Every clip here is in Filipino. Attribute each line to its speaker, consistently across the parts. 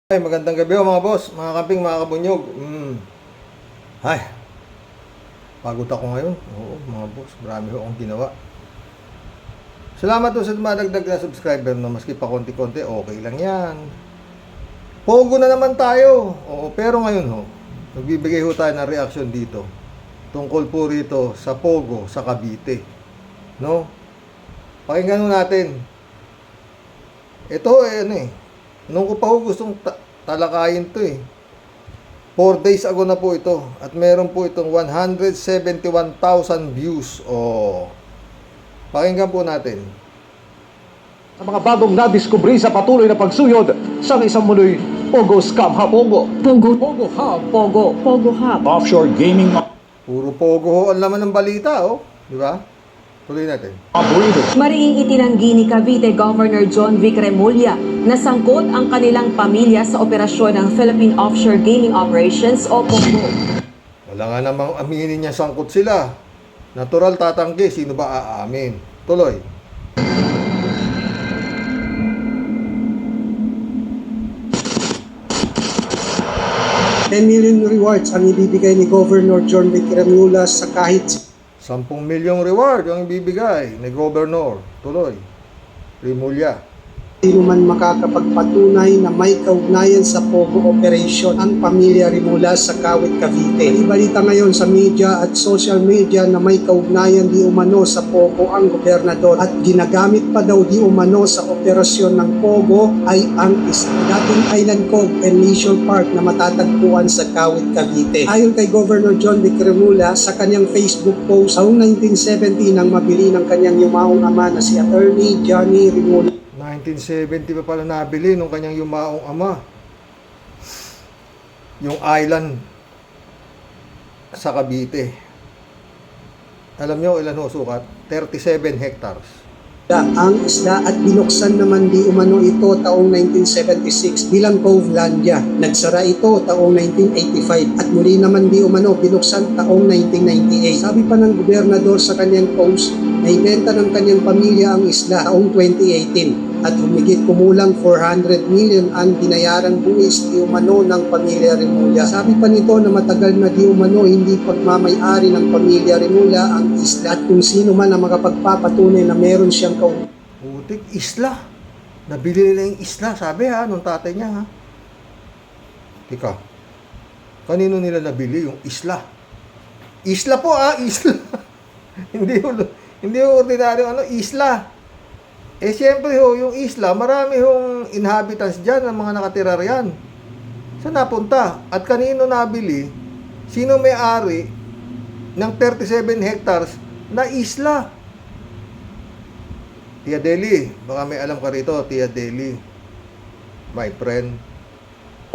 Speaker 1: Ay, magandang gabi mga boss, mga kamping, mga kabunyog. Ay, pagod ako ngayon. Oo, mga boss, marami akong ginawa. Salamat po sa dumadagdag na subscriber na maski pa konti-konti, okay lang yan. Pogo na naman tayo. Oo, pero ngayon nagbibigay tayo ng reaction dito. Tungkol po rito sa Pogo sa Cavite. No? Pakinggan natin. Ito nung ko pa gustong talakayin to 4 days ago na po ito. At meron po itong 171,000 views. Pakinggan po natin.
Speaker 2: Sa mga bagong nadiskubre sa patuloy na pagsuyod sa isang muloy Pogo Scam Hub. Pogo Hub.
Speaker 3: Pogo Hub.
Speaker 2: Offshore gaming
Speaker 1: Puro Pogo ang laman ng balita, di ba? Tuloy natin.
Speaker 2: operator.
Speaker 3: Mariing itinanggi ni Cavite Governor John Vic Remulla na sangkot ang kanilang pamilya sa operasyon ng Philippine Offshore Gaming Operations o POGO.
Speaker 1: Wala nga namang aminin niya sangkot sila. Natural tatanggi, sino ba aamin? Tuloy.
Speaker 4: $10 million rewards ang ibibigay ni Governor John Vic Remulla sa kahit
Speaker 1: 10 milyong reward ang ibibigay ni Governor. Tuloy. Remulla.
Speaker 4: sino man makakapagpatunay na may kaugnayan sa Pogo operation ang pamilya Remulla sa Kawit, Cavite. Ibalita ngayon sa media at social media na may kaugnayan di umano sa Pogo ang gobernador at ginagamit pa daw di umano sa operasyon ng Pogo ay ang dating Island Cove and Leisure Park na matatagpuan sa Kawit, Cavite. Ayon kay Governor John Vic Remulla sa kanyang Facebook post, taong 1970 nang mabili ng kanyang yumaong ama na si Attorney Johnny Remulla
Speaker 1: 1970 pa pala nabili nung kanyang yumaong ama. Yung island sa Cavite. Alam nyo ilan sukat? 37 hectares.
Speaker 4: ang isla at binuksan naman di umano ito taong 1976 bilang Covelandia. Nagsara ito taong 1985 at muli naman di umano binuksan taong 1998. Sabi pa ng gobernador sa kanyang post na ibenta ng kanyang pamilya ang isla taong 2018 at humigit kumulang 400 million ang binayaran buwis di umano ng pamilya Remulla. Sabi pa nito na matagal na di umano hindi pagmamay-ari ng pamilya Remulla ang isla at kung sino man ang makapagpapatunay na meron siyang
Speaker 1: Putik, isla. Nabili nila yung isla, sabi nung tatay niya Tika, kanino nila nabili yung isla? Isla po isla. hindi ordinaryo isla. Siyempre yung isla, marami yung inhabitants dyan, ng mga nakatira riyan. Saan napunta? At kanino nabili? Sino may-ari ng 37 hectares na isla? Tia Deli, baka may alam ka rito, Tia Deli. My friend.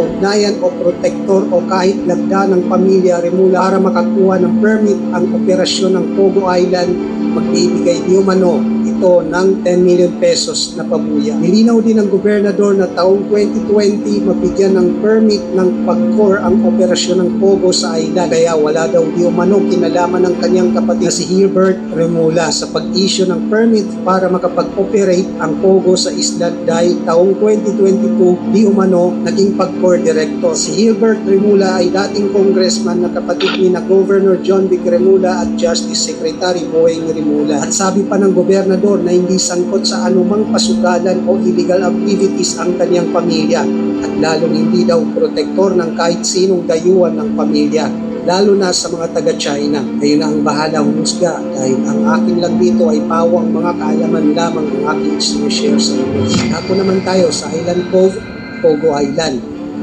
Speaker 4: kaugnayan o protektor o kahit lagda ng pamilya Remulla para makakuha ng permit ang operasyon ng Pogo Island, magbibigay di umano ito ng 10 million pesos na pabuya. Nilinaw din ng gobernador na taong 2020 mabigyan ng permit ng pag-core ang operasyon ng Pogo sa island. Kaya wala daw di umano kinalaman ng kanyang kapatid na si Hilbert Remulla sa pag-issue ng permit para makapag-operate ang Pogo sa island dahil taong 2022 di umano naging pag-core director. Si Hilbert Remulla ay dating congressman na kapatid ni na Governor John Vic Remulla at Justice Secretary Boyeng Remulla. At sabi pa ng gobernador na hindi sangkot sa anumang pasugalan o illegal activities ang kanyang pamilya at lalong hindi daw protektor ng kahit sinong dayuhan ng pamilya, lalo na sa mga taga-China. Kayo na ang bahala humusga dahil ang akin lang dito ay pawang mga kaalaman lamang ang aking sinishare sa inyo. Ako naman tayo sa Island Cove, Pogo Island.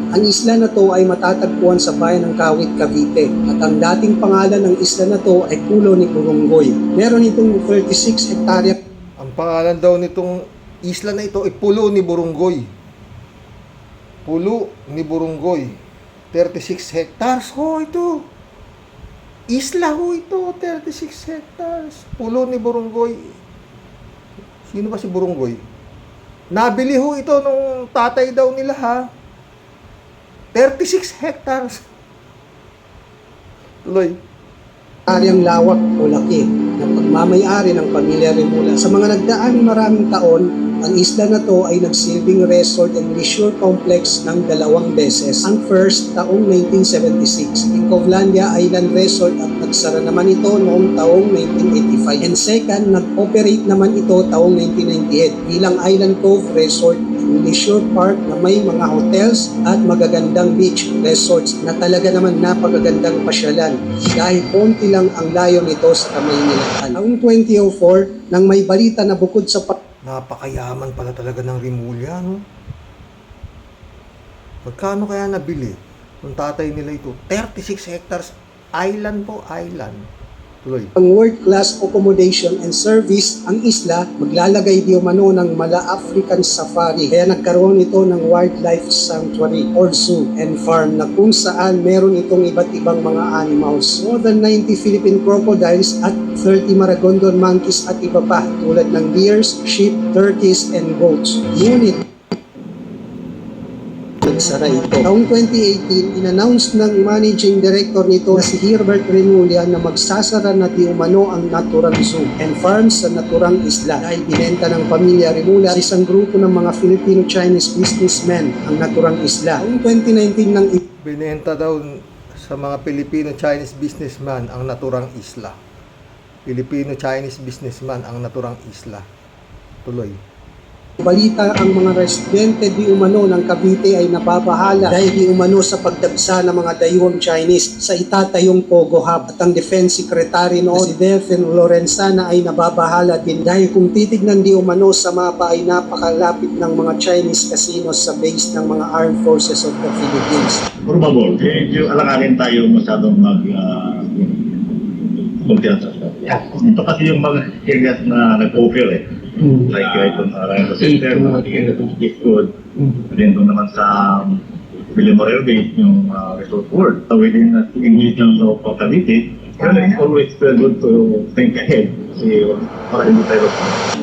Speaker 4: Ang isla na to ay matatagpuan sa bayan ng Kawit, Cavite at ang dating pangalan ng isla na to ay Pulo ni Burunggoy. Meron itong 36 hektarya.
Speaker 1: Ang pangalan daw nitong isla na ito ay Pulo ni Burunggoy. Pulo ni Burunggoy. 36 hectares ito. Isla ito, 36 hectares. Pulo ni Burunggoy. Sino ba si Burunggoy? Nabili ito nung tatay daw nila 36 hectares. Tuloy.
Speaker 4: areang lawak o laki ng pagmamayari ng pamilya Remula. Sa mga nagdaang maraming taon, ang isla na to ay nagsilbing resort and leisure complex ng dalawang beses. Ang first, taong 1976, in Covlandia Island Resort at nagsara naman ito noong taong 1985. And second, nag-operate naman ito taong 1998 bilang Island Cove Resort and Leisure Park na may mga hotels at magagandang beach resorts na talaga naman napakagandang pasyalan dahil konti lang ang layo nito sa Kamaynilaan. Taong 2004, nang may balita na bukod sa
Speaker 1: Napakayaman pala talaga ng Rimulya, no? Magkano kaya nabili ng tatay nila ito? 36 hectares. Island po, island. Tuloy.
Speaker 4: ang world-class accommodation and service, ang isla maglalagay di umano ng Mala African Safari. Kaya nagkaroon ito ng wildlife sanctuary or zoo and farm na kung saan meron itong iba't ibang mga animals. More than 90 Philippine crocodiles at 30 Maragondon monkeys at iba pa tulad ng deers, sheep, turkeys, and goats. Ngunit nagsara ito. Taong 2018, in-announce ng managing director nito na si Herbert Remulla na magsasara na di umano ang naturang zoo and farms sa naturang isla dahil binenta ng pamilya Remulla sa isang grupo ng mga Filipino-Chinese businessmen ang naturang isla. Taong 2019 nang
Speaker 1: Binenta daw sa mga Filipino-Chinese businessman ang naturang isla. Filipino-Chinese businessman ang naturang isla. Tuloy.
Speaker 4: balita ang mga residente di umano ng Cavite ay nababahala dahil di umano sa pagdagsa ng mga dayuhang Chinese sa itatayong Pogo Hub. At ang Defense Secretary noon, si Delphin Lorenzana, ay nababahala din dahil kung titignan di umano sa mapa ay napakalapit ng mga Chinese casinos sa base ng mga Armed Forces of the Philippines.
Speaker 5: Probable, yung alanganin tayo masyadong mag-confiance. Ito kasi yung mga areas na nag-offer eh. Like itong Arayto Center, Giftwood, then doon naman sa Villamorel Bay, yung resort world. So within the ingredients of Cavite, it's always good to think ahead. Kasi para hindi tayo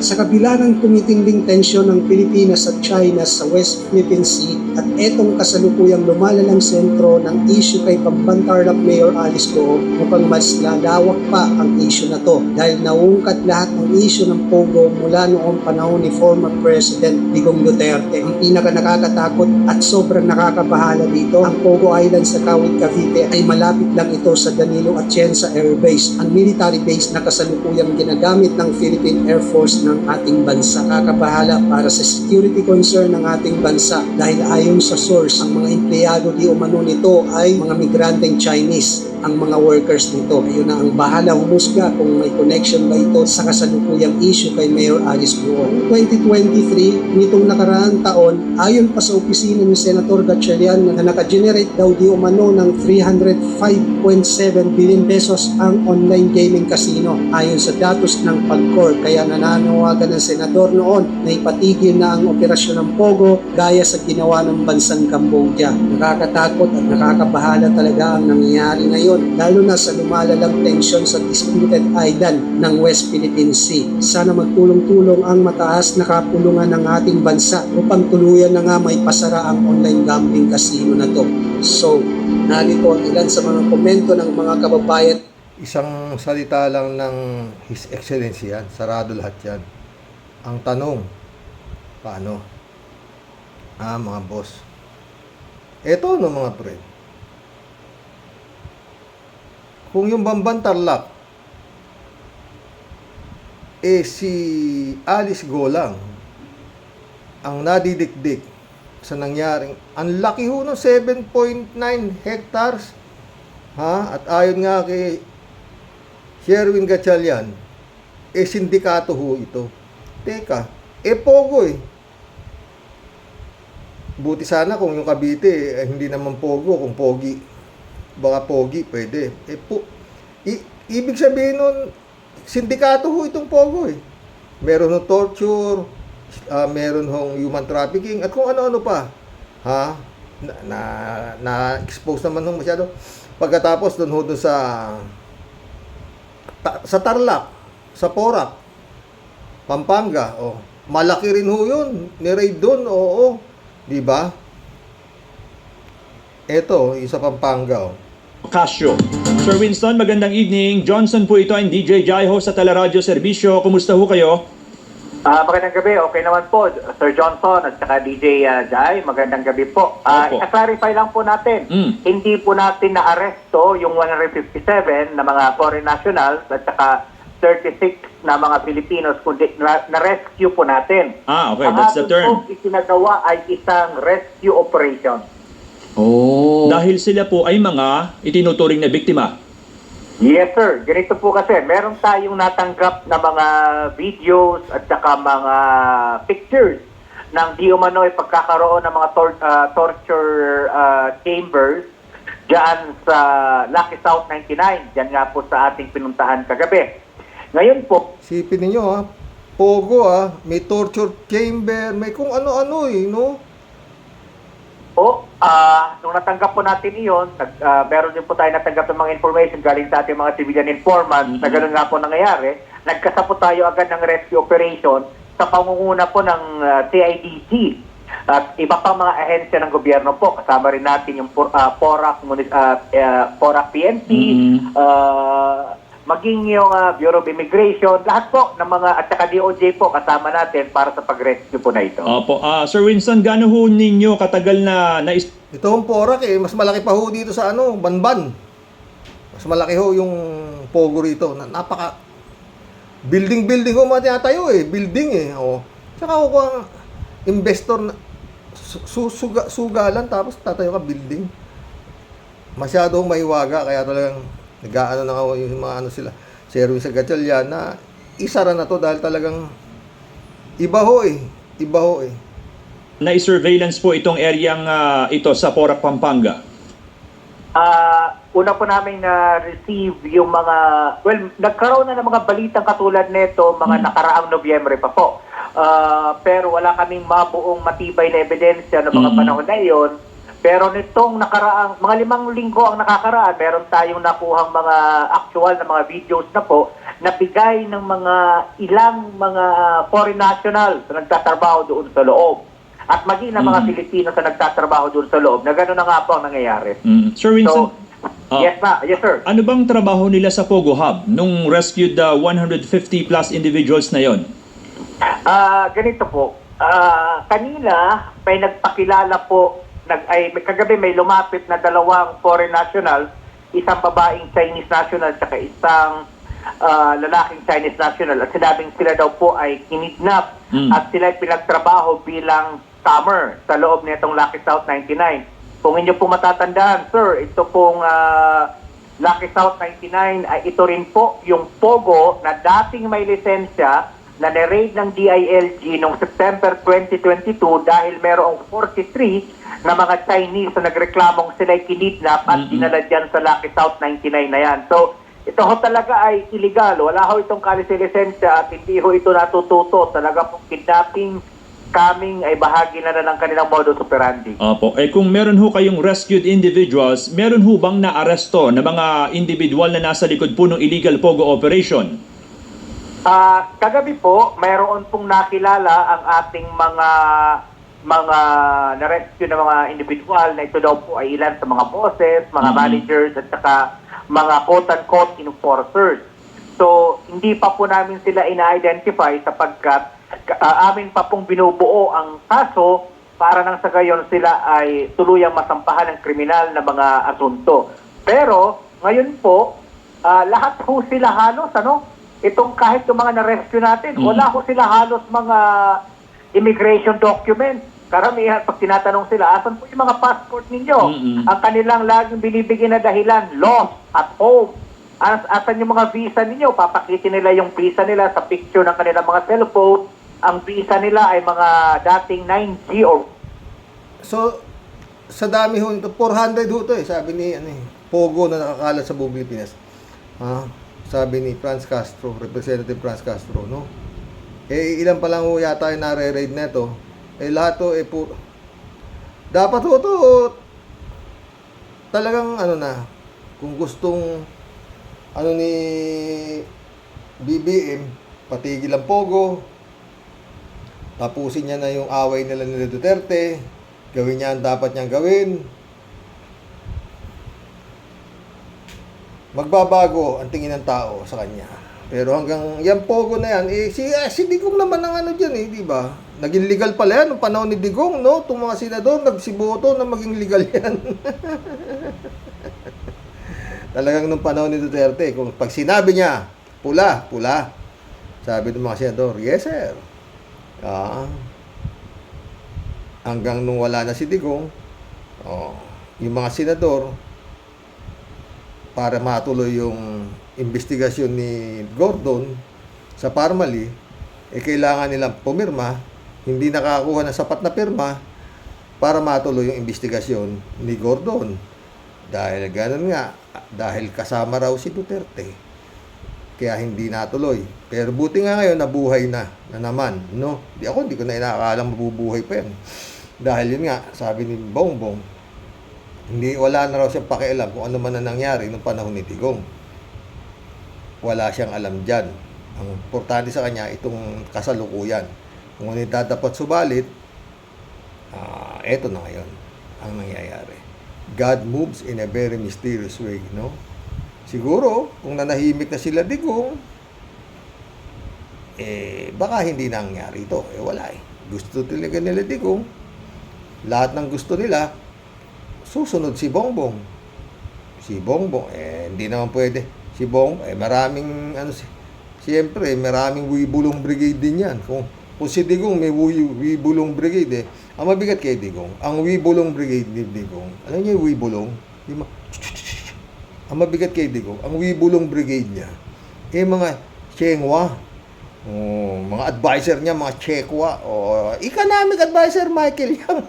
Speaker 4: Sa kabila ng tumitinding tensyon ng Pilipinas at China sa West Philippine Sea at etong kasalukuyang lumalalang sentro ng issue kay Pambantarlac Mayor Alice Go, mukhang mas lalawak pa ang issue na to dahil naungkat lahat ng issue ng Pogo mula noong panahon ni former President Digong Duterte. Ang pinaka nakakatakot at sobrang nakakabahala dito, ang Pogo Island sa Kawit, Cavite ay malapit lang ito sa Danilo Atienza Air Base, ang military base na kasalukuyang ginagamit ng Philippine Air Force ng ating bansa. Kakabahala para sa security concern ng ating bansa dahil ayon sa source, ang mga empleyado di umano nito ay mga migranteng Chinese, ang mga workers nito. Ayun na ang bahala humusga kung may connection ba ito sa kasalukuyang issue kay Mayor Alice Go. 2023, nitong nakaraang taon, ayon pa sa opisina ni Senator Gatchalian na nakagenerate daw di umano ng 305.7 billion pesos ang online gaming casino ayon sa datos ng PAGCOR. Kaya nananawagan ng senador noon na ipatigil na ang operasyon ng Pogo gaya sa ginawa ng bansang Cambodia. Nakakatakot at nakakabahala talaga ang nangyayari ngayon, lalo na sa lumalalang tensyon sa disputed island ng West Philippine Sea. Sana magtulong-tulong ang mataas na kapulungan ng ating bansa upang tuluyan na nga may pasara ang online gambling casino na to. So, narito ang ilan sa mga komento ng mga kababayan.
Speaker 1: Isang salita lang ng His Excellency yan. Sarado lahat yan. Ang tanong, paano? Mga boss. Eto no mga pre. Kung yung Bambantarlac si Alice Go lang ang nadidikdik sa nangyaring, ang laki ho ng 7.9 hectares. At ayon nga kay Sherwin Gatchalian, sindikato ho ito. Teka, Pogo eh. Buti sana kung yung Cavite, hindi naman Pogo, kung Pogi. Baka Pogi, pwede. Ibig sabihin nun, sindikato ho itong Pogo eh. Meron hong torture, meron hong human trafficking, at kung ano-ano pa. Na-expose naman hong masyado. Pagkatapos doon ho doon sa Tarlac, sa Porac, Pampanga, malaki rin ho yun, ni-raid doon, di ba? Eto, yung sa Pampanga,
Speaker 6: Casio. Sir Winston, magandang evening. Johnson po ito, ang DJ Jaiho sa Teleradyo Serbisyo. Kumusta ho kayo?
Speaker 7: Magandang gabi. Okay naman po, Sir Johnson at saka DJ Jai. Magandang gabi po.
Speaker 6: Opo.
Speaker 7: I-clarify lang po natin. Hindi po natin na-aresto yung 157 na mga foreign nationals at saka 36 na mga Filipinos, kundi na-rescue po natin.
Speaker 6: Okay, that's the term.
Speaker 7: Ang ating isinagawa ay isang rescue operation.
Speaker 6: Oh. Dahil sila po ay mga itinuturing na biktima.
Speaker 7: Yes, sir. Ganito po kasi, meron tayong natanggap na mga videos at saka mga pictures ng di umano ay pagkakaroon ng mga torture chambers dyan sa Lucky South 99. Dyan nga po sa ating pinuntahan kagabi. Ngayon po,
Speaker 1: Sipin ninyo ha, Pogo ha, may torture chamber, may kung ano-ano no?
Speaker 7: nung natanggap po natin iyon, meron din po tayo natanggap ng mga information galing sa ating mga civilian informants na gano'n nga po nangyayari. Nagkasa po tayo agad ng rescue operation sa pangunguna po ng CIDC at iba pang mga ahensya ng gobyerno po. Kasama rin natin yung PORAC PNP, maging yung Bureau of Immigration, lahat po ng mga, at saka DOJ po kasama natin para sa pag-rescue po na ito.
Speaker 6: Opo. Sir Winston, gaano ho ninyo katagal na
Speaker 1: Ito ang Porac mas malaki pa ho dito sa Banban. Mas malaki ho yung Pogo rito. Napaka building ho mga tinatayo building Tsaka ako ang investor na sugalan tapos tatayo ka building. Masyadong mahiwaga kaya talagang nag-aano na ako yung mga sila. Si Erwin Sagatchalian na isara na to dahil talagang iba ho.
Speaker 6: na-surveillance po itong areang ito sa Porac, Pampanga?
Speaker 7: Una po namin na-receive yung mga, nagkaroon na ng mga balitang katulad nito mga nakaraang Nobyembre pa po. Pero wala kaming mabuong matibay na ebidensya ng mga panahon na iyon. Pero nitong nakaraang, mga 5 linggo ang nakakaraan, meron tayong nakuhang mga actual na mga videos na po na bigay ng mga ilang mga foreign nationals na nagtatrabaho doon sa loob. At maging ng mga Pilipino na nagtatrabaho doon sa loob na gano'n na nga po ang nangyayari.
Speaker 6: Sir Winston,
Speaker 7: Yes, sir.
Speaker 6: ano bang trabaho nila sa Pogo Hub nung rescued 150 plus individuals na yon?
Speaker 7: Ganito po. Kanina, may nagpakilala po, kagabi may lumapit na 2 foreign nationals, isang babaeng Chinese national at isang lalaking Chinese national. At sinabing sila daw po ay kinidnap at sila ay pinagtrabaho bilang scammer sa loob nitong Lucky South 99. Kung inyo po matatandaan, sir, ito pong Lucky South 99 ay ito rin po yung Pogo na dating may lisensya na ni-raid ng DILG noong September 2022 dahil merong 43 na mga Chinese na nagreklamong sila'y kinidnap at dinala dyan sa Lucky South 99 na yan. So, ito ho talaga ay illegal. Wala ho itong lisensya at hindi ho ito natututo. Talaga pong kidnapping, coming ay bahagi na ng kanilang modus operandi.
Speaker 6: Opo. Kung meron ho kayong rescued individuals, meron ho bang na-aresto na mga individual na nasa likod po ng illegal Pogo operation?
Speaker 7: Kagabi po, mayroon pong nakilala ang ating mga na-rescue na mga individual na ito daw po ay ilan sa mga bosses, mga managers at saka mga quote-unquote enforcers. So, hindi pa po namin sila ina-identify sapagkat amin pa pong binubuo ang kaso para nang sa gayon sila ay tuluyang masampahan ng kriminal na mga asunto. Pero, ngayon po, lahat po sila halos, itong kahit yung mga na-rescue natin, wala ko sila halos mga immigration documents. Karamihan, pag tinatanong sila, asan po yung mga passport ninyo? Ang kanilang laging binibigyan na dahilan, lost at home. Asan yung mga visa ninyo? Papakitin nila yung visa nila sa picture ng kanilang mga cellphone. Ang visa nila ay mga dating 9G or...
Speaker 1: So, sa dami ho, 400 ho to sabi ni Pogo na nakakalat sa buong Pilipinas. Sabi ni Franz Castro, Representative Franz Castro, no? Ilan pa lang ho yata yung nare-raid na ito. Lahat to, dapat ho to, talagang, kung gustong, ni BBM, patigil ang Pogo, tapusin niya na yung away nila ni Duterte, gawin niya ang dapat niyang gawin. magbabago ang tingin ng tao sa kanya. Pero hanggang yan pogo na yan, si Digong naman ang ano dyan di ba? Naging legal pala yan noong panahon ni Digong, no? Itong mga senador, nagsiboto na maging legal yan. Talagang nung panahon ni Duterte, kung pag sinabi niya, pula, sabi ng mga senador, yes sir. Hanggang nung wala na si Digong, yung mga senador, para matuloy yung investigasyon ni Gordon sa Parmali, kailangan nilang pumirma, hindi nakakuha ng sapat na pirma para matuloy yung investigasyon ni Gordon. Dahil ganun nga, dahil kasama raw si Duterte, kaya hindi natuloy. Pero buti nga ngayon, nabuhay na naman, no? Hindi ko na inakakalang mabubuhay pa yan. Dahil yun nga, sabi ni Bongbong, wala na raw siyang pakialam kung ano man na nangyari nung panahon ni Digong. Wala siyang alam dyan. Ang importante sa kanya, itong kasalukuyan. Kung ano yung dapat subalit, eto na ngayon ang nangyayari. God moves in a very mysterious way, no? Siguro, kung nanahimik na sila Digong, baka hindi nangyari ito. Wala Gusto talaga nila Digong. Lahat ng gusto nila, susunod si Bongbong. Si Bongbong, hindi naman pwede. Si Bongbong, maraming, siyempre, maraming Wibulong Brigade din yan. Kung si Digong may Wibulong Brigade, ang mabigat kay Digong, ang Wibulong Brigade ni Digong, alam niyo yung Wibulong? Ang mabigat kay Digong, ang Wibulong Brigade niya, mga Chengwa, mga advisor niya, mga Chekwa, economic advisor, Michael Yang.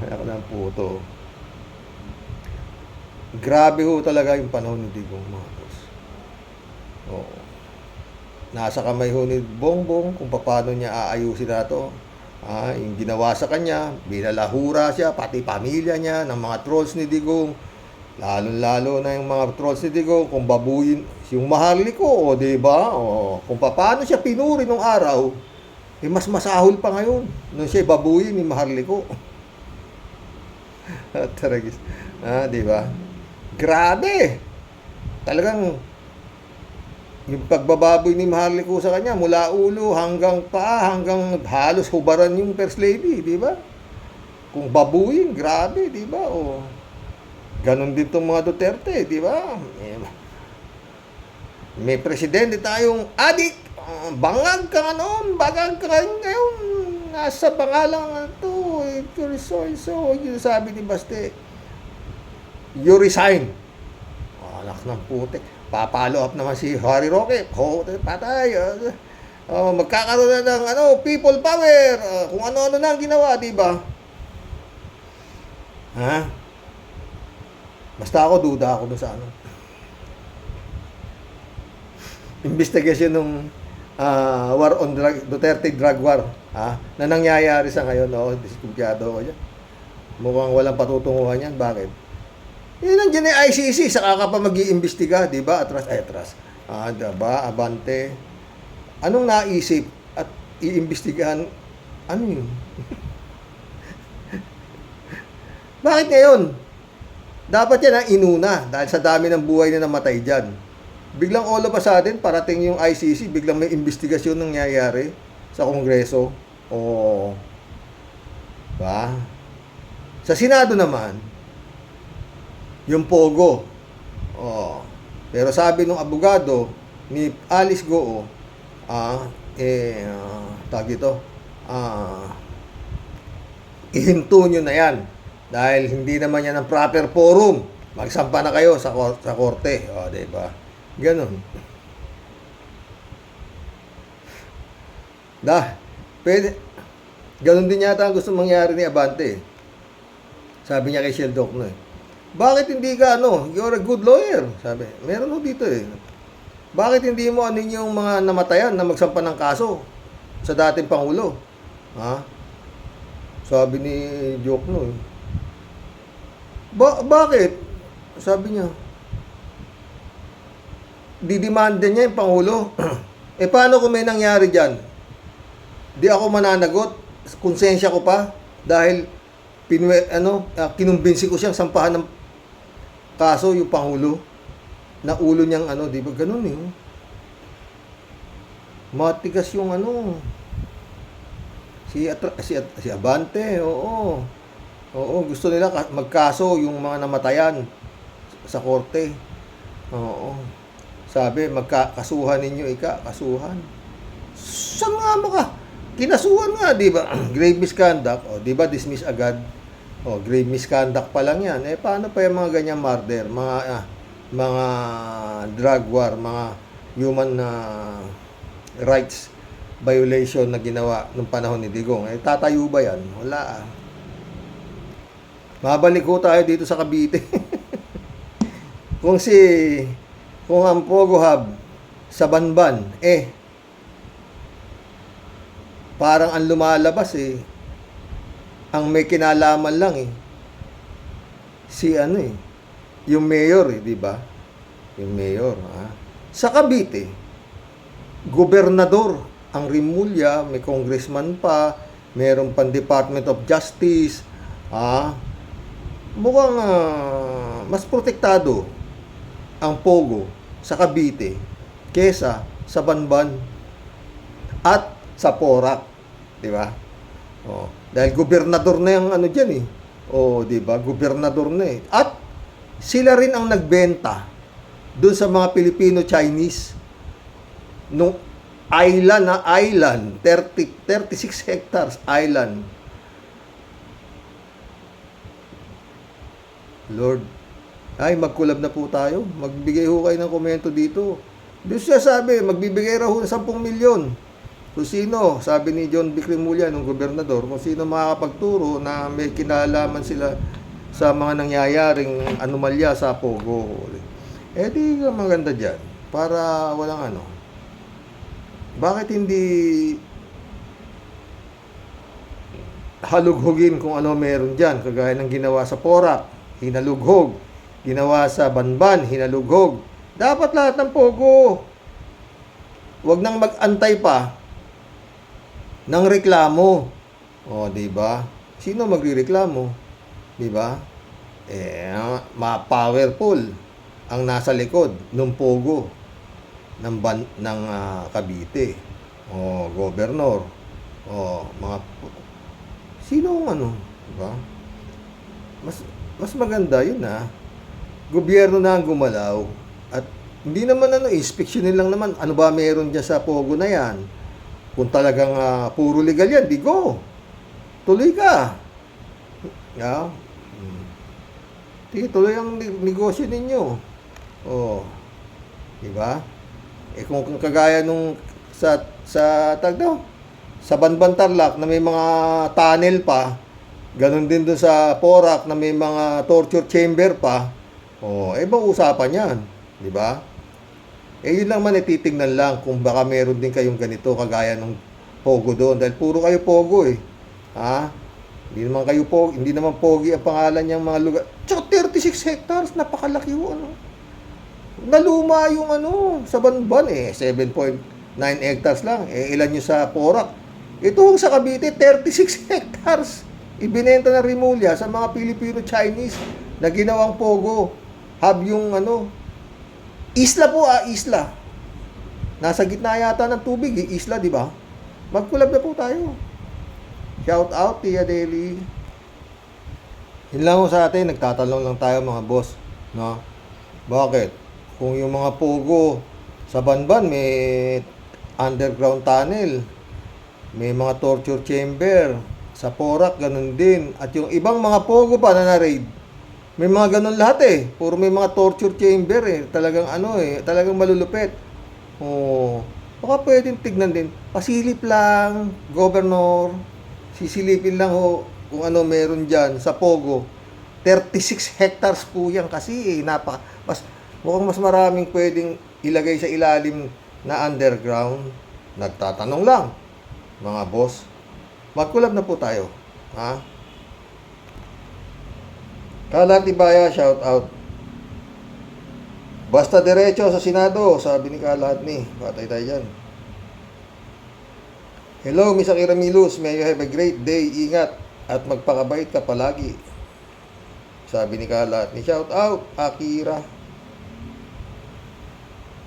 Speaker 1: Ako ng puto. Grabe ho talaga yung panahon ni Digong, mga boss. Nasa kamay ho ni Bongbong kung paano niya aayusin na ito. Yung ginawa sa kanya, binalahura siya, pati pamilya niya, ng mga trolls ni Digong. Lalo-lalo na yung mga trolls ni Digong, kung babuyin, yung Maharliko, diba? Kung paano siya pinuri nung araw, mas masahol pa ngayon nung siya babuyin ni Maharliko. Taragis. Diba? Grabe! Talagang yung pagbababoy ni Maharliko sa kanya, mula ulo hanggang paa, hanggang halos hubaran yung First Lady, diba? Kung babuyin, grabe, diba? Ganon din tong mga Duterte, diba? May presidente tayong adik. Bangag ka nga noon, bagag ka ngayon, nasa pangalang ito, yung sabi ni Baste, you resign. Anak ng putik, papalo up naman si Harry Roque, patay, magkakaroon na ng people power, kung ano-ano na ang ginawa, di ba? Basta ako, duda ako doon sa investigasyon ng war on drug, Duterte drug war, na nangyayari sa ngayon, diskumpiyado ko dyan. Mukhang walang patutunguhan yan. Bakit? Nandiyan yung ICC, saka ka pa mag-iimbestiga, di ba? Atras. Diba? Abante. Anong naisip at iimbestigahan? Ano yun? Bakit ngayon? Dapat yan ang inuna, dahil sa dami ng buhay na namatay dyan. Biglang all of a sudden, parating yung ICC, biglang may investigasyon nangyayari sa Kongreso. Ba? Sa Senado naman, yung Pogo. Pero sabi nung abogado ni Alice Goo, ihinto nyo na yan. Dahil hindi naman yan ang proper forum. Magsampa na kayo sa korte. Diba? Ganon. Pwede. Ganon din yata ang gusto mangyari ni Abante. Sabi niya kay Sheldon, bakit hindi ka, you're a good lawyer. Sabi, meron ho dito Bakit hindi mo yung mga namatayan na magsampa ng kaso sa dating Pangulo? Sabi ni Jokno, bakit? Sabi niya, didemanda niya yung Pangulo. Paano kung may nangyari dyan? Di ako mananagot, konsensya ko pa, dahil kinumbinsi ko siyang sampahan ng kaso yung Pangulo na ulo niyang di ba ganun eh. Matigas yung si Abante, oo. Oo, gusto nila magkaso yung mga namatayan sa korte. Oo. Sabi, magkakasuhan ninyo, kasuhan. Saan nga mo ka? Kinasuhan nga, di ba? Grave misconduct, di ba, dismiss agad. Grave misconduct pa lang yan. Paano pa yung mga ganyang murder? Mga drug war, mga human rights violation na ginawa nung panahon ni Digong. Tatayo ba yan? Wala. Mabalik ko tayo dito sa Cavite. Kung ang Pogo Hub sa Banban, parang ang lumalabas ang may kinalaman lang yung mayor di ba? Yung mayor, sa Cavite, gobernador ang Rimulya, may congressman pa, meron pang Department of Justice, mukhang mas protektado ang Pogo sa Cavite kesa sa Banban at sa Porac, di ba? Dahil gobernador na yung diyan di ba? Gobernador na At sila rin ang nagbenta doon sa mga Filipino-Chinese nung island, 36 hectares island. Lord, magkulab na po tayo. Magbigay ho kayo ng komento dito. Doon siya sabi, magbibigay raw ng 10 milyon. Kung sino, sabi ni John V. Cremulya, nung gobernador, kung sino makakapagturo na may kinalaman sila sa mga nangyayaring anomalya sa Pogo. Di maganda dyan. Para walang Bakit hindi halughugin kung ano meron dyan, kagaya ng ginawa sa Porac, hinalughog. Ginawa sa Banban, hinalughog. Dapat lahat ng Pogo. Huwag nang mag-antay pa ng reklamo. Di ba? Sino magrereklamo? Di ba? Ma-powerful ang nasa likod ng Pogo ng Cavite. Governor. Sino di ba? Mas maganda yun gobyerno na ang gumalaw at hindi naman inspeksyonin lang naman ano ba meron dyan sa Pogo na yan. Kung talagang puro legal yan, di go. Tuloy ka. Tuloy ang negosyo ninyo. Di ba? Kung kagaya nung sa Banban Tarlac na may mga tunnel pa, ganun din doon sa Porac na may mga torture chamber pa. Ibang usapan yan, di ba? Yun lang man titignan lang kung baka meron din kayong ganito kagaya ng Pogo doon dahil puro kayo Pogo Hindi naman Pogi ang pangalan niyang mga lugar. Tsaka 36 hectares, napakalaki naluma yung sa Banban 7.9 hectares lang. Ilan nyo sa Porac? Ito sa Cavite, 36 hectares. Ibinenta na Rimulya sa mga Filipino-Chinese na ginawang Pogo. Hub yung isla po isla. Nasa gitna yata ng tubig, isla, di ba? Magkulab na po tayo. Shout out, Tia Deli. Yun lang sa atin, nagtatanong lang tayo mga boss. Bakit? Kung yung mga Pogo sa Banban may underground tunnel, may mga torture chamber, sa Porac ganun din, at yung ibang mga Pogo pa na na-raid, may mga ganun lahat puro may mga torture chamber talagang talagang malulupit. Baka pwedeng tignan din, pasilip lang, governor, sisilipin lang kung meron dyan sa Pogo. 36 hectares po yan kasi mukhang mas maraming pwedeng ilagay sa ilalim na underground. Nagtatanong lang, mga boss. Magkulab na po tayo. Kalat Ibaya, shout out. Basta diretso sa Senado, sabi ni Kalat ni. Patay tayo dyan. Hello, Miss Akira Milus. May you have a great day. Ingat At magpakabait ka palagi. Sabi ni Kalat ni shout out, Akira.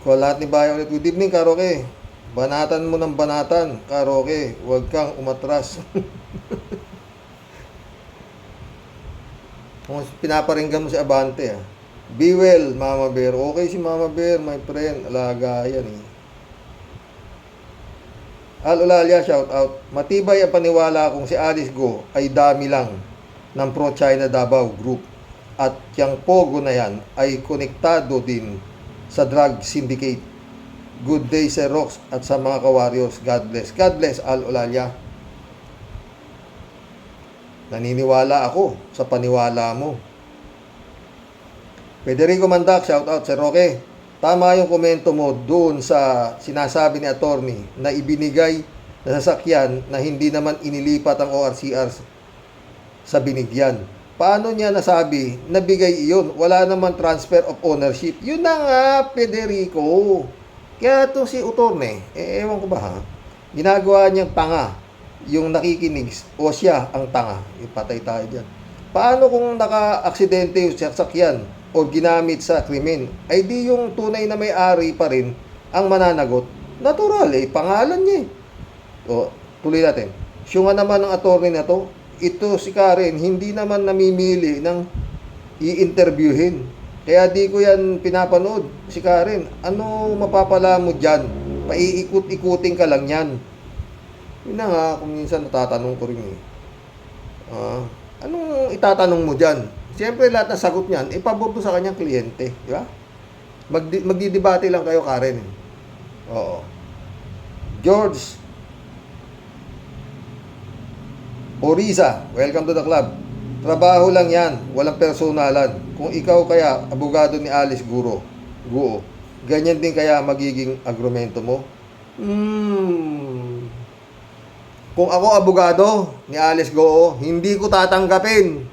Speaker 1: Kalat ni Bayo ulit, good evening, Karoke. Banatan mo ng banatan, Karoke. Huwag kang umatras. Kung pinaparinggan mo si Abante, be well, Mama Bear. Okay si Mama Bear, my friend. Alaga yan eh. Al-Ulalia, shout out. Matibay ang paniwala kung si Alice Go ay dami lang ng pro-China Davao group. At yung pogo na yan ay konektado din sa drug syndicate. Good day, Sir Rox, at sa mga ka-warriors. God bless. God bless, Al-Ulalia. Naniniwala ako sa paniwala mo. Federico Mandak, shout out, Sir Roque. Tama yung komento mo doon sa sinasabi ni attorney na ibinigay na sasakyan na hindi naman inilipat ang ORCR sa binigyan. Paano niya nasabi na bigay iyon? Wala naman transfer of ownership. Yun na nga, Federico. Kaya itong si attorney, ewan ko ba ha, ginagawa niyang tanga yung nakikinig o siya ang tanga. Ipatay tayo dyan. Paano kung naka-aksidente yung sasakyan o ginamit sa krimen, ay di yung tunay na may-ari pa rin ang mananagot? Natural eh, pangalan niya eh. O, tuloy natin. Siya nga naman ng attorney na to, ito si Karen, hindi naman namimili ng i-interviewin. Kaya di ko yan pinapanood. Si Karen, ano mapapala mo dyan? Paiikot-ikutin ka lang yan. Yun na nga, kung minsan natatanong ko rin eh. Anong itatanong mo dyan? Siyempre lahat ng sagot niyan, ipabor sa kanyang kliyente. Di ba? Magdidebate lang kayo, Karen. Oo. George Oriza, welcome to the club. Trabaho lang yan, walang personalan. Kung ikaw kaya, abogado ni Alice Guo, ganyan din kaya magiging argumento mo? Kung ako abogado ni Alice Guo, hindi ko tatanggapin.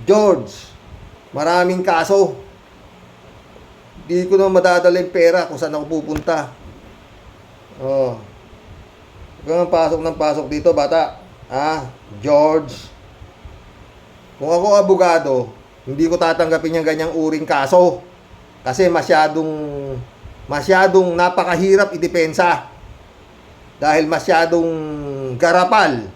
Speaker 1: George, maraming kaso. Hindi ko naman madadala yung pera kung saan ako pupunta. Oh. Huwag kang pasok ng pasok dito, bata. George. Kung ako abogado, hindi ko tatanggapin yung ganyang uring kaso. Kasi masyadong napakahirap idepensa. Dahil masyadong garapal.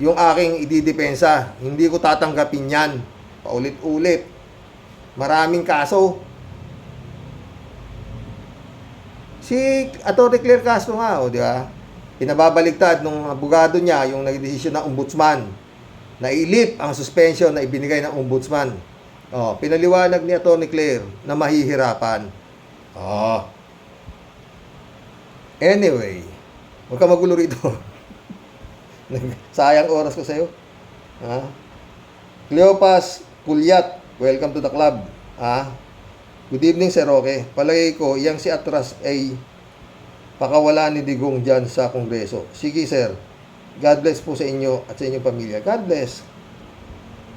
Speaker 1: Yung aking ididepensa. Hindi ko tatanggapin yan. Paulit-ulit. Maraming kaso. Si Atty. Claire Castro nga, di ba? Pinababaligtad nung abogado niya yung nagdesisyon ng ombudsman na ilip ang suspension na ibinigay ng ombudsman. Pinaliwanag ni Atty. Claire na mahihirapan. Anyway, huwag ka magulo rito. Sayang oras ko sa'yo. Cleopas Pulyat, welcome to the club. Good evening, Sir Roque. Palagay ko, yang si Atras ay pakawala ni Digong dyan sa Kongreso. Sige, sir. God bless po sa inyo at sa inyong pamilya. God bless.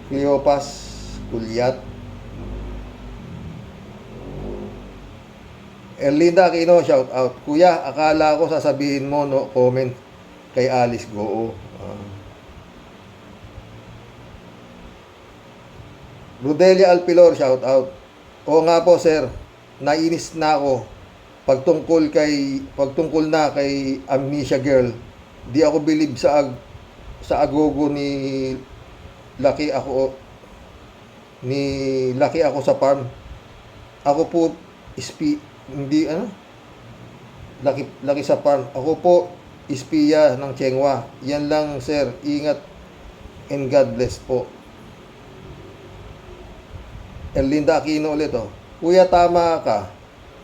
Speaker 1: Cleopas Pulyat. Erlinda Aquino, shout out. Kuya, akala ko sasabihin mo no comment kay Alice Goo. Rudelia Alpilor, shout out. Oo nga po, sir. Nainis na ako pagtungkol na kay Amnesia Girl. Di ako believe sa agogo ni Laki ako sa farm. Ako po Laki sa farm. Ako po espiya ng Chengwa. Yan lang, sir. Ingat and God bless po. Erlinda Aquino ulit, Kuya, tama ka.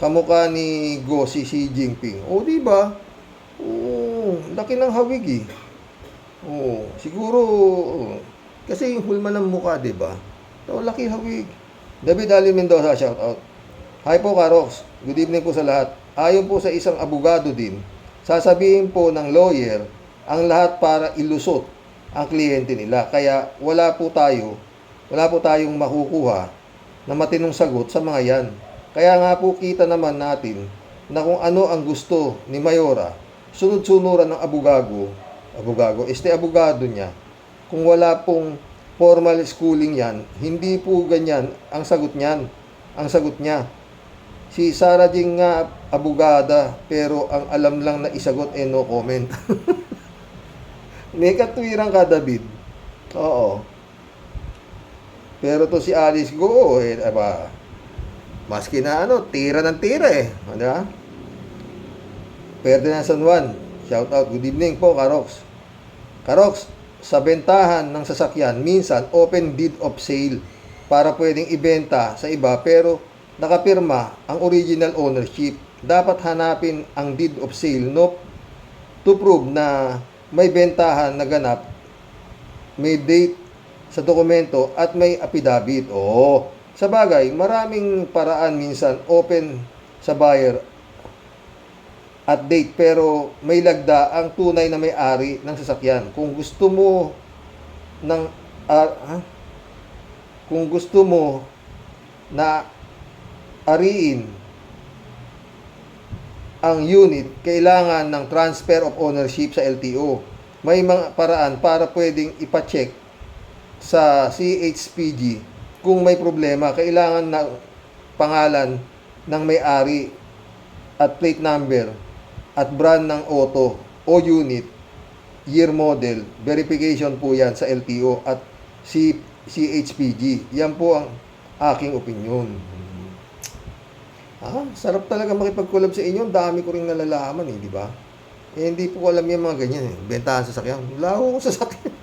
Speaker 1: Kamukha ni Go si Xi Jinping. Di ba? Laki ng hawig eh. Siguro kasi yung hulma ng mukha, di ba? Laki hawig. David Ali Mendoza, shout out. Hi po, Karox. Good evening po sa lahat. Ayon po sa isang abogado din, sasabihin po ng lawyer ang lahat para ilusot ang kliyente nila. Kaya wala po tayong makukuha na matinong sagot sa mga yan. Kaya nga po kita naman natin na kung ano ang gusto ni Mayora, sunod-sunuran ng abogado abogado. Abogado niya. Kung wala pong formal schooling yan, hindi po ganyan ang sagot niyan. Ang sagot niya. Si Sarah Jing nga abogada, pero ang alam lang na isagot no comment. May katwiran ka, David. Oo. Pero to si Alice Go, maski na tira ng tira Di ba? Ferdinand San Juan, shout out. Good evening po, Karox. Karox, sa bentahan ng sasakyan, minsan open deed of sale para pwedeng ibenta sa iba pero nakapirma ang original ownership. Dapat hanapin ang deed of sale to prove na may bentahan na ganap, may date sa dokumento at may affidavit. Sa bagay, maraming paraan minsan open sa buyer at date pero may lagda ang tunay na may-ari ng sasakyan. Kung gusto mo na ariin ang unit, kailangan ng transfer of ownership sa LTO. May mga paraan para pwedeng ipa-check sa CHPG kung may problema. Kailangan ng pangalan ng may-ari at plate number at brand ng auto o unit, year model, verification po yan sa LTO at CHPG. Yan po ang aking opinion. Sarap talaga makipag-collab sa inyo. Dami ko ring nalalaman di ba? Hindi po ko alam yung mga ganyan Bentahan sa sasakyan. Laho ko sa sasakyan.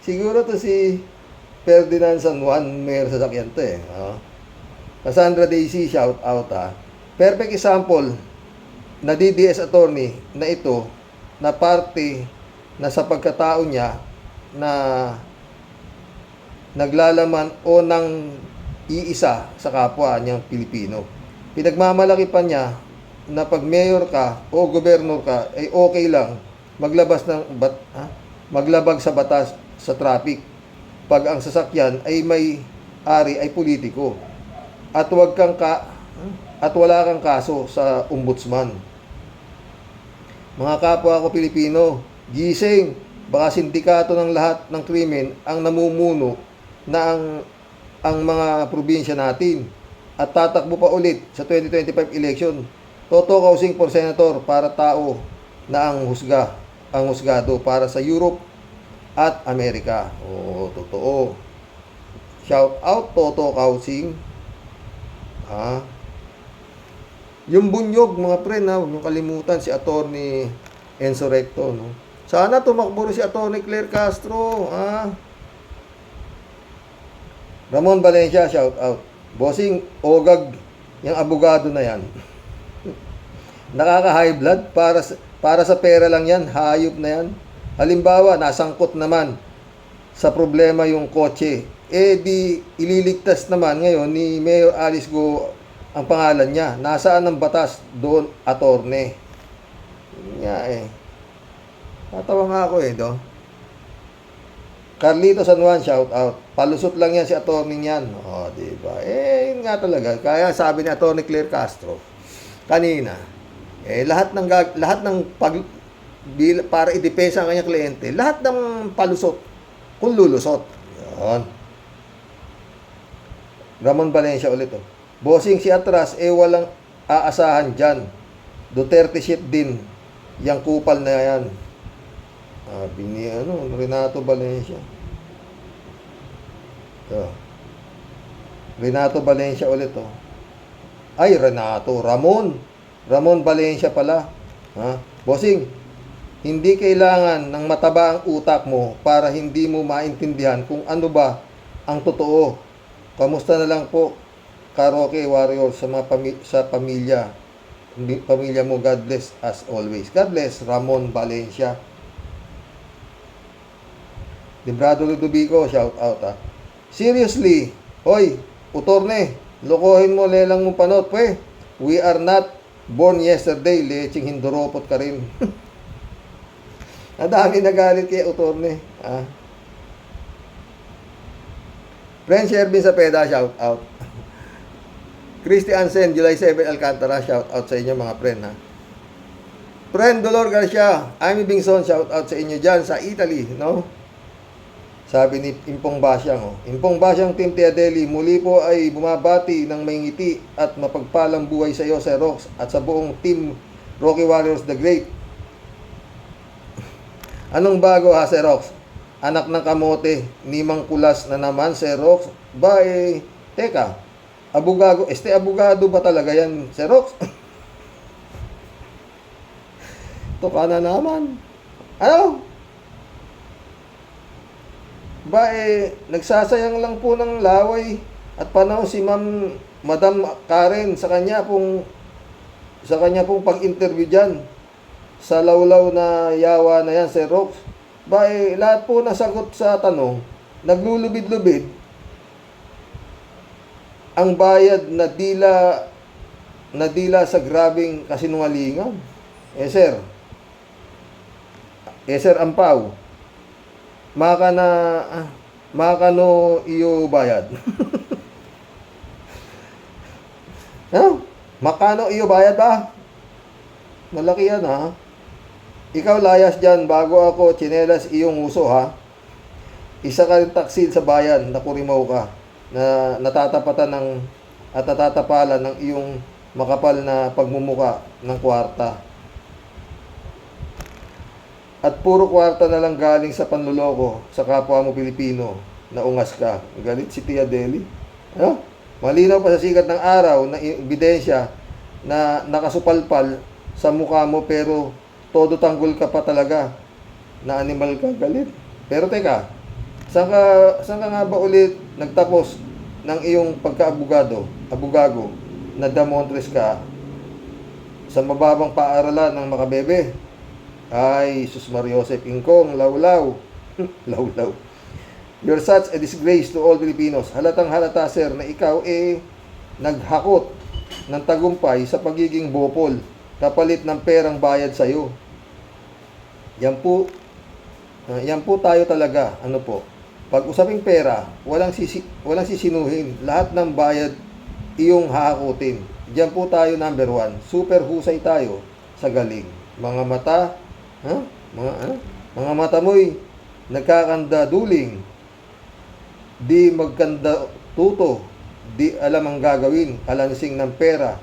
Speaker 1: siguro to si Ferdinand San Juan, mayor sa sasakyan to Cassandra Daisy, shout out Perfect example na DDS attorney na ito na parte na sa pagkatao niya na naglalaman o nang iisa sa kapwa niyang Pilipino. Pinagmamalaki pa niya na pag mayor ka o gobernador ka ay okay lang maglabag sa batas sa traffic pag ang sasakyan ay may ari ay politiko at wala kang kaso sa ombudsman. Mga kapwa ko Pilipino, gising, baka sindikato ng lahat ng krimen ang namumuno na ang mga probinsya natin at tatakbo pa ulit sa 2025 election. Toto Kausing for Senator para tao na ang husgado para sa Europe at Amerika. Totoo. Shout out Toto Kausing. Yung bunyog, mga pre, huwag nyo kalimutan si Attorney Enzo Recto, Sana tumakbo rin si Attorney Claire Castro, Ramon Valencia, shout out. Bossing, ogag, yung abogado na yan. Nakaka-high blood, para sa pera lang yan, hayop na yan. Halimbawa, nasangkot naman sa problema yung kotse. Di ililigtas naman ngayon ni Mayor Alice Go ang pangalan niya. Nasaan ang batas? Doon, attorney. Tatawa nga ako Carlito San Juan, shout out. Palusot lang yan si attorney niyan. Diba? Yun nga talaga. Kaya sabi ni Attorney Claire Castro kanina, lahat ng para idepensa ang kanyang kliyente, lahat ng palusot kung lulusot. Yan. Ramon Valencia ulit Bossing si atras, walang aasahan dyan. Duterte shit din. Yang kupal na yan. Sabi ni Renato Valencia. Renato Valencia ulit Ay, Ramon Valencia pala. Bossing, hindi kailangan ng mataba ang utak mo para hindi mo maintindihan kung ano ba ang totoo. Kamusta na lang po, Karaoke Warrior sa pamilya mo. God bless as always. God bless, Ramon Valencia. Librado Ludovico, shout out Seriously, hoy, utorne, lokohin mo lelang mong panot, we are not born yesterday, leching hindoropot ka rin. Nadami nagalit kay utorne. Friend Shervin sa Peda, shout out. Christy Ansen, July 7, Alcantara, shout out sa inyo mga friend Friend Dolor Garcia, Amy Bingson, shout out sa inyo dyan sa Italy, no? Sabi ni Impong Basyang, oh. Impong Basyang, Team Tia Deli, muli po ay bumabati ng may ngiti at mapagpalang buhay sa iyo, Sir Rox, at sa buong Team Rocky Warriors the Great. Anong bago ha, Sir Rox? Anak ng kamote, ni Mang Kulas na naman, Sir Rox. Ba teka, abogado ba talaga yan, Sir Rox? Ito ka na naman. Ano? Ba nagsasayang lang po ng laway at panahon si Madam Karen sa kanya pong pag-interview diyan sa lawlaw na yawa na yan, Sir Rox. Ba lahat po nasagot sa tanong, naglulubid-lubid ang bayad na dila sa grabing kasinungalingan. Sir Ampaw, makano iyo bayad. No? Makano iyo bayad ba? Malaki yan ha. Ikaw layas dyan, bago ako tsinelas iyong uso ha. Isa ka rin taksil sa bayan na kurimaw ka, na natatapalan ng iyong makapal na pagmumuka ng kwarta. At puro kwarta na lang galing sa panluloko sa kapwa mo Pilipino na ungas ka. Galit si Tia Deli. Ano? Malinaw pa sa sikat ng araw na ebidensya na nakasupalpal sa mukha mo pero todo tanggol ka pa talaga na animal ka. Galit. Pero teka, saan ka nga ba ulit nagtapos ng iyong pagka-abogado na damontres ka sa mababang paaralan ng makabebe? Ay, Sus Mariosep Ingkong, lawlaw. Lawlaw. You're such a disgrace to all Filipinos. Halatang halata, sir, na ikaw naghakot ng tagumpay sa pagiging bopol kapalit ng perang bayad sa'yo. Yan po tayo talaga. Ano po? Pag usaping pera, walang sisinuhin. Lahat ng bayad iyong hahakutin. Diyan po tayo number 1. Super husay tayo sa galing. Mga mata, mga mata mo'y nagkakanda duling. Di magkanda tuto. Di alam ang gagawin. Kalansing ng pera.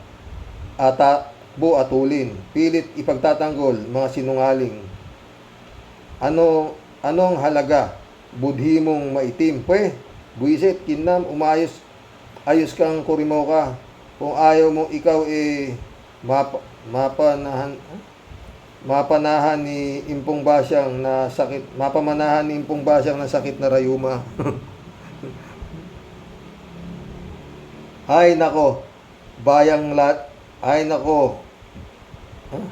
Speaker 1: Atulin. Pilit ipagtatanggol mga sinungaling. Anong halaga? Budhi mong maitim. Buisit, kinam, ayos kang kurimaw ka. Kung ayaw mo ikaw mapamanahan ni Impong Basyang na sakit na rayuma. Ay nako,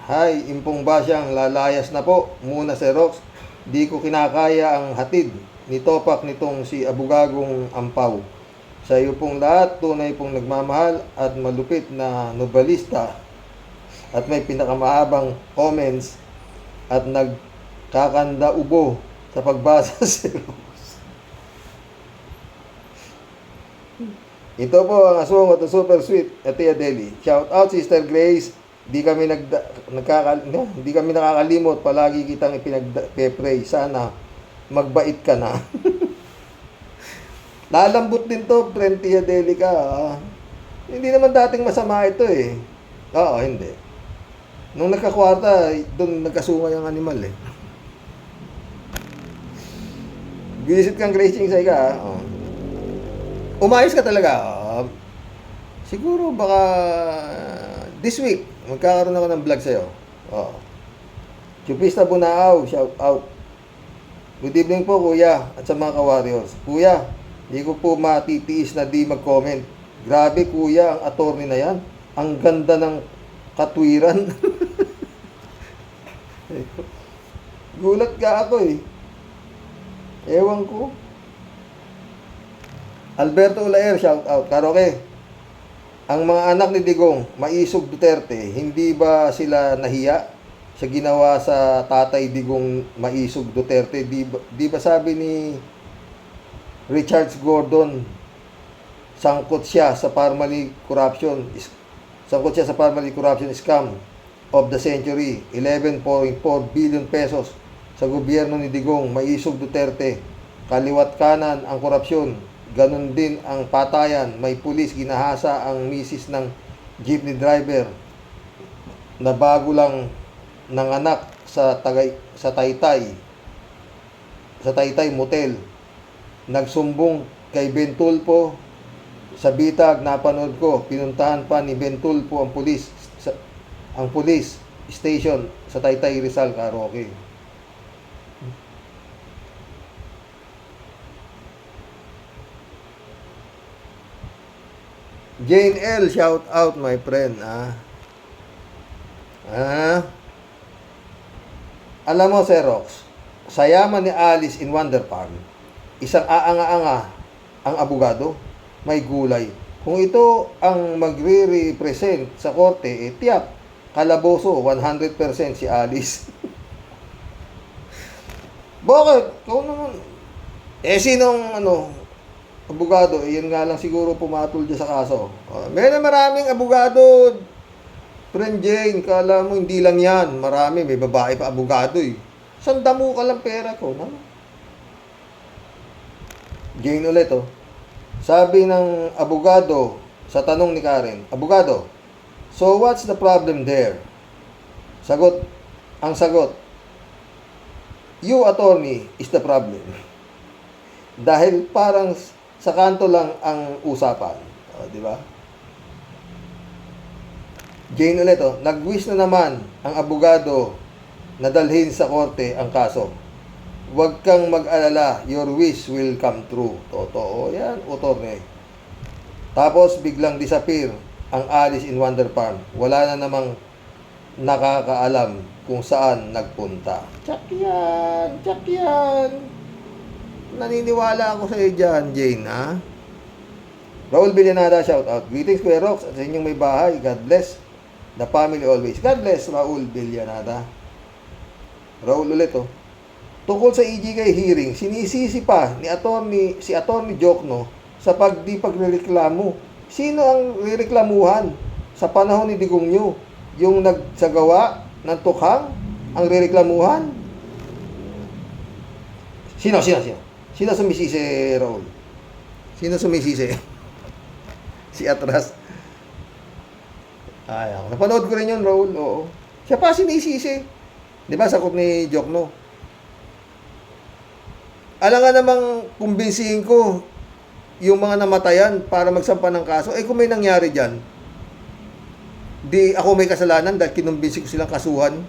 Speaker 1: Hay, Impong Basyang, lalayas na po muna, Sir Rox. Di ko kinakaya ang hatid ni Topak nitong si Abogagong Ampaw. Sa iyo pong lahat, tunay pong nagmamahal at malupit na novelista at may pinakamahabang comments at nagkakanda ubo sa pagbasa sa Ito po ang aswang at super sweet at Tia Deli. Shout out Sister Grace. Di kami nakakalimot, palagi kitang ipinagpe-pray. Sana magbait ka na. Lalambot din to, friend Tia Deli ka. Hindi naman dating masama ito eh. Oo, hindi. Nung nagkakwarta, doon nagkasungay ang animal eh. Visit kang Grace Chingsay ka. Umayos ka talaga. Siguro baka this week, magkakaroon ako ng vlog sa'yo. Chupista Bunaaw, shout out. Good evening po, kuya, at sa mga ka-warriors. Kuya, hindi ko po matitiis na di mag-comment. Grabe, kuya, ang attorney na yan. Ang ganda ng katwiran. Gulat ka ako eh. Ewan ko. Alberto Ulaer, shout out. Karoke, ang mga anak ni Digong, Maisog Duterte, hindi ba sila nahiya sa ginawa sa tatay Digong Maisog Duterte? Di ba sabi ni Richard Gordon, sangkot siya sa Parmali corruption scam. of the century, 11.4 billion pesos sa gobyerno ni Digong, Maisog Duterte. Kaliwat kanan ang korupsyon, ganun din ang patayan, may pulis, ginahasa ang misis ng jeepney driver na bago lang nanganak sa Taytay Motel. Nagsumbong kay Ben Tulfo sa bitag, napanood ko, pinuntahan pa ni Ben Tulfo ang police station sa Taytay Rizal, Karaoke. Jane L, shout out my friend. Alam mo, Sir Rox, sa yaman ni Alice in Wonder Farm, isang aanga-anga ang abogado, may gulay. Kung ito ang magre-represent sa korte, tiyak, kalaboso, 100% si Alice. Bakit? Kung naman, sinong abogado, yun nga lang siguro pumatol dyan sa kaso. May maraming abogado, friend Jane, kala mo hindi lang yan. Marami, may babae pa abogado eh. Sanda mo ka lang pera ko, no? Jane ulit, Sabi ng abogado sa tanong ni Karen, abogado, so what's the problem there? Ang sagot, you attorney is the problem. Dahil parang sa kanto lang ang usapan. Di ba? Jane ulit, nag-wish na naman ang abogado na dalhin sa korte ang kaso. Huwag kang mag-alala, your wish will come true. Totoo yan, attorney. Tapos biglang disappear ang Alice in Wonder Farm. Wala na namang nakakaalam kung saan nagpunta. Tsak yan. Naniniwala ako sa iyo dyan, Jane, ha? Raul Villanada, shout out. Greetings, Kuya Rox, at sa inyong may bahay. God bless the family always. God bless, Raul Villanada. Raul ulit, Tungkol sa EJK hearing, sinisisi pa ni si Attorney Jokno sa pagrereklamo. Sino ang rereklamuhan sa panahon ni Digong New? Yung nagsagawa ng tukhang ang rereklamuhan? Sino? Sino sumisisi, Raul? Sino sumisisi? Si Atras. Ay, ako. Napanood ko rin yun, Raul. Oo. Siya pa sinisisi. Di ba, sakop ni Jokno? Alam nga namang kumbinsihin ko yung mga namatayan para magsampa ng kaso. Kung may nangyari dyan, di ako may kasalanan dahil kinumbinsi ko silang kasuhan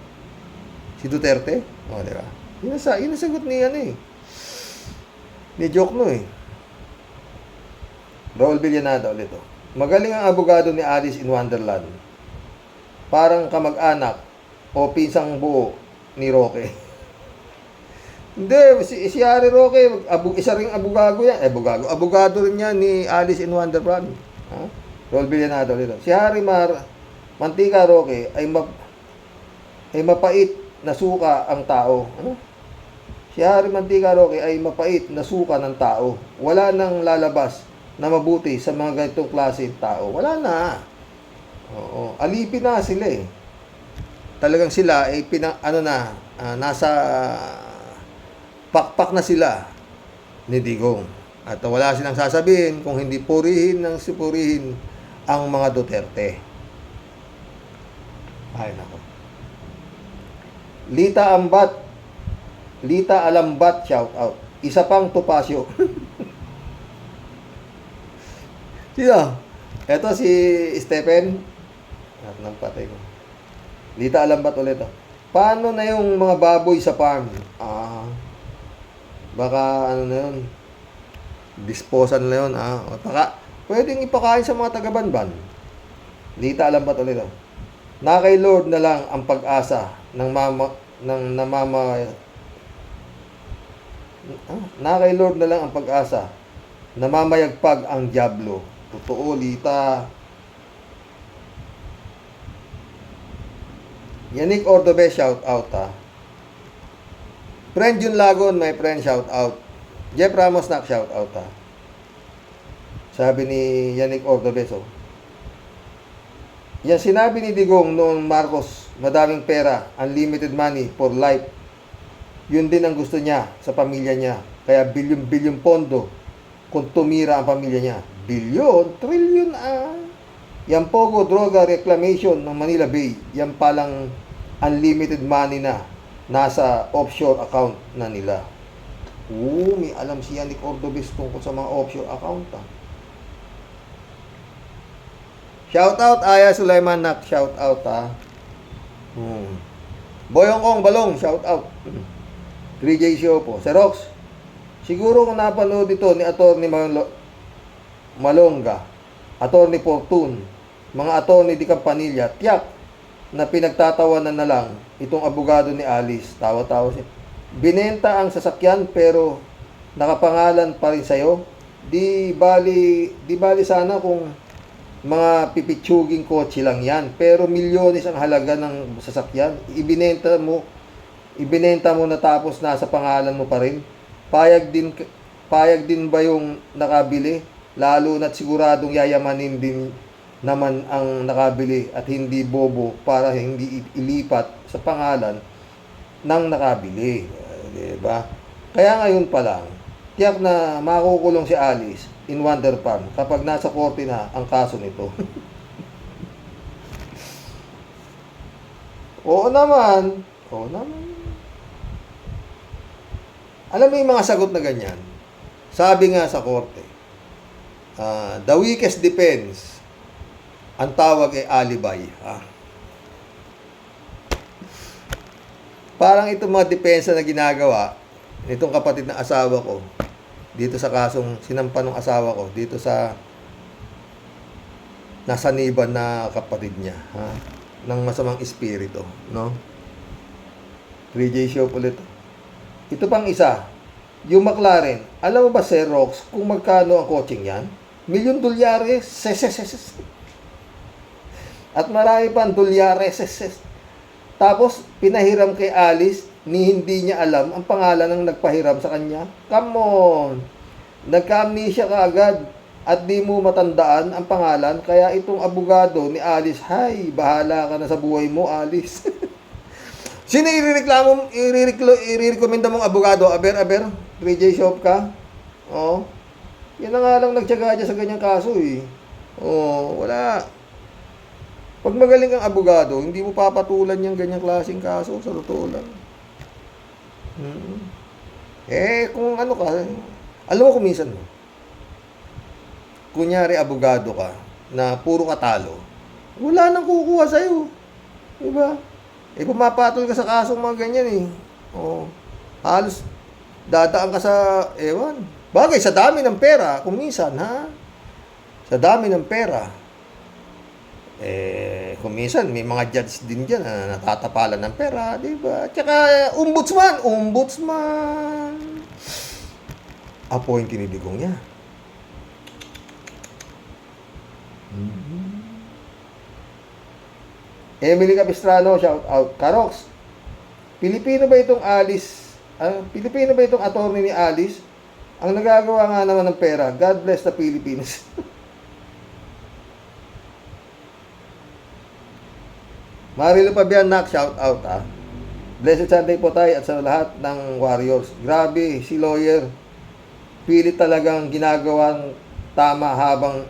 Speaker 1: si Duterte. Di ba? Yun ang sagot ni ni Jokno Raul Villanada ulit. Magaling ang abogado ni Alice in Wonderland. Parang kamag-anak o pinsang buo ni Roque. Hindi, si Harry Roque, isa ring abogado yan. Abogado rin yan ni Alice in Wonderland. Raul Villanada ulit. Si Harry Mantika Roque ay mapait na suka ang tao. Si Harry Mantika Roque ay mapait na suka ng tao. Wala nang lalabas na mabuti sa mga ganitong klase ng tao. Wala na. Oo. Alipin na sila Talagang sila ay nasa pakpak na sila ni Digong. At wala silang sasabihin kung hindi purihin ang mga Duterte. Ay, nako. Lita Alambat, shout out. Isa pang Topacio. Sino? Ito si Stephen. At nang patay ko. Lita Alambat ulit. Paano na yung mga baboy sa farm? Baka na yun. Disposal na yun. Baka pwedeng ipakain sa mga taga-Banban. Lita Alambat ulit. Na kay Lord na lang ang pag-asa na kay Lord na lang ang pag-asa na mamayagpag ang dyablo. Totoo, Lita. Yannick Ordobe, shout out, Friend Jun Lagon, my friend, shout out. Jeff Ramos nak, shout out, Sabi ni Yannick Ordobe, yan sinabi ni Digong noong madaming pera, unlimited money for life. Yun din ang gusto niya sa pamilya niya. Kaya bilyon-bilyon pondo kung tumira ang pamilya niya. Bilyon, trilyon Yan pogo, droga, reclamation ng Manila Bay. Yan palang unlimited money na nasa offshore account na nila. May alam si Yannick Ordobes tungkol sa mga offshore account. Shout out Aya Sulaiman Nak, shout out Boyong Kong Balong, shout out. 3J Show po. Sir Rox, siguro kung napanood ito ni Atty. Malonga, Atty. Fortune, mga Atty. Di Campanilla, tiyak na pinagtatawanan na lang itong abogado ni Alice. Tawa-tawa siya. Binenta ang sasakyan pero nakapangalan pa rin sa'yo. Di bali sana kung mga pipitsuging kotse lang yan. Pero milyones ang halaga ng sasakyan. Ibinenta mo na tapos nasa pangalan mo pa rin. Payag din ba yung nakabili? Lalo na't siguradong yayamanin din naman ang nakabili at hindi bobo para hindi ilipat sa pangalan ng nakabili. Diba? Kaya ngayon pa lang, tiyak na makukulong si Alice in Wonder Farm kapag nasa korte na ang kaso nito. Oo naman. Alam mo yung mga sagot na ganyan? Sabi nga sa korte, the weakest defense, ang tawag ay alibay. Parang itong mga depensa na ginagawa nitong kapatid ng asawa ko dito sa kasong sinampan ng asawa ko dito sa nasaniban na kapatid niya ng masamang espiritu, no? 3J Show ulit. Ito pang isa, yung McLaren. Alam mo ba, Sir Rox, kung magkano ang coaching yan? $1,000,000. At marami pang dolyares. Tapos, pinahiram kay Alice, hindi niya alam ang pangalan ng nagpahiram sa kanya. Come on! Nagka-amnesia ka agad at di mo matandaan ang pangalan. Kaya itong abogado ni Alice, hay, bahala ka na sa buhay mo, Alice. Sino i-recommenda mong abogado? Aber? 3J Shop ka? Oo. Yan na nga lang nagtyaga dyan sa ganyang kaso eh. Oo, wala. Pag magaling kang abogado, hindi mo papatulan yung ganyang klaseng kaso, sa totoo lang. Kung ano ka, alam mo kung minsan mo, kunyari abogado ka, na puro katalo, wala nang kukuha sa'yo. Diba? Pumapatol ka sa kasong mga ganyan eh. Halos, dadaan ka sa, bagay, sa dami ng pera, kung minsan, sa dami ng pera, kung minsan, may mga judge din dyan na natatapalan ng pera, di ba? Tsaka, ombudsman. Appointee ni Digong niya. Emily Capistrano, shout out. Karox, Pilipino ba itong Alice? Pilipino ba itong attorney ni Alice? Ang nagagawa nga naman ng pera. God bless the Philippines. Marilo Pabianak, shout out Blessed Sunday po tayo at sa lahat ng Warriors. Grabe, si lawyer. Pilit talagang ginagawang tama habang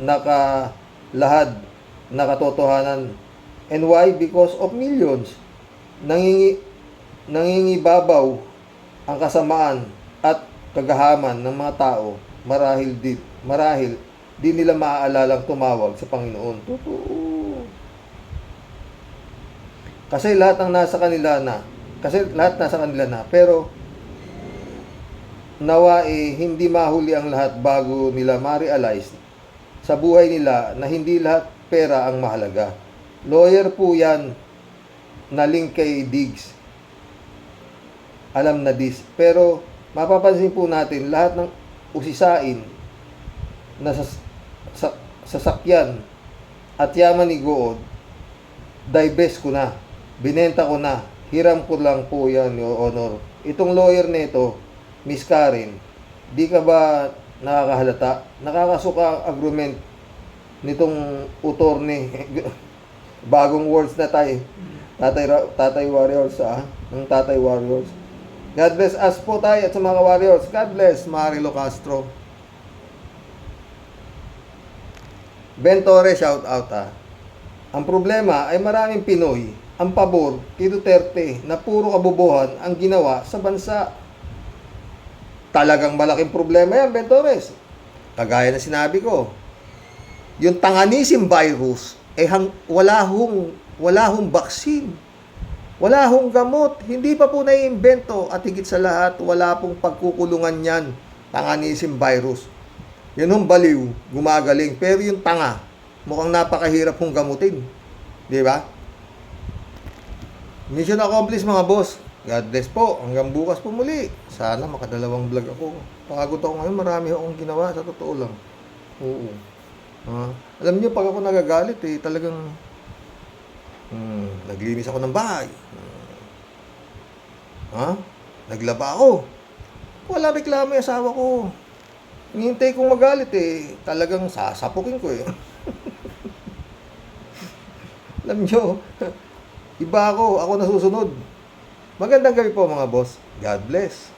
Speaker 1: nakalahad na katotohanan. And why? Because of millions. Nangingibabaw ang kasamaan at kagahaman ng mga tao. Marahil di nila maaalalang tumawag sa Panginoon. Totoo. Kasi lahat nasa kanila na. Pero nawa hindi mahuli ang lahat bago nila ma-realize sa buhay nila na hindi lahat pera ang mahalaga. Lawyer po yan na link kay Diggs. Alam na this. Pero mapapansin po natin lahat ng usisain na sasakyan at yaman ni Good, divest ko na. Binenta ko na. Hiram ko lang po yan, Your Honor. Itong lawyer nito, Miss Karen, di ka ba nakakahalata? Nakakasuka ang agreement nitong attorney. Bagong words na tayo. Tatay Warriors, ng Tatay Warriors. God bless us po tayo at sa mga Warriors. God bless, Marilo Castro. Ben Torres, shout out Ang problema ay maraming Pinoy ang pabor kay Duterte na puro kabubuhan ang ginawa sa bansa. Talagang malaking problema yan, Ben Torres. Kagaya na sinabi ko, yung Tanganisim virus, wala hong baksin. Wala hong gamot. Hindi pa po naiimbento at higit sa lahat, wala pong pagkukulungan yan. Tanganisim virus. Yun hong baliw, gumagaling. Pero yung tanga, mukhang napakahirap hong gamutin. Di ba? Mission accomplished mga boss. God bless po. Hanggang bukas po muli. Sana makadalawang vlog ako. Pagod ako ngayon, marami akong ginawa. Sa totoo lang. Oo. Alam niyo, pag ako nagagalit, talagang naglinis ako ng bahay. Naglaba ako. Wala reklamo yung asawa ko. Hinihintay kong magalit talagang sasapukin ko Alam niyo, iba ako nasusunod. Magandang gabi po mga boss. God bless.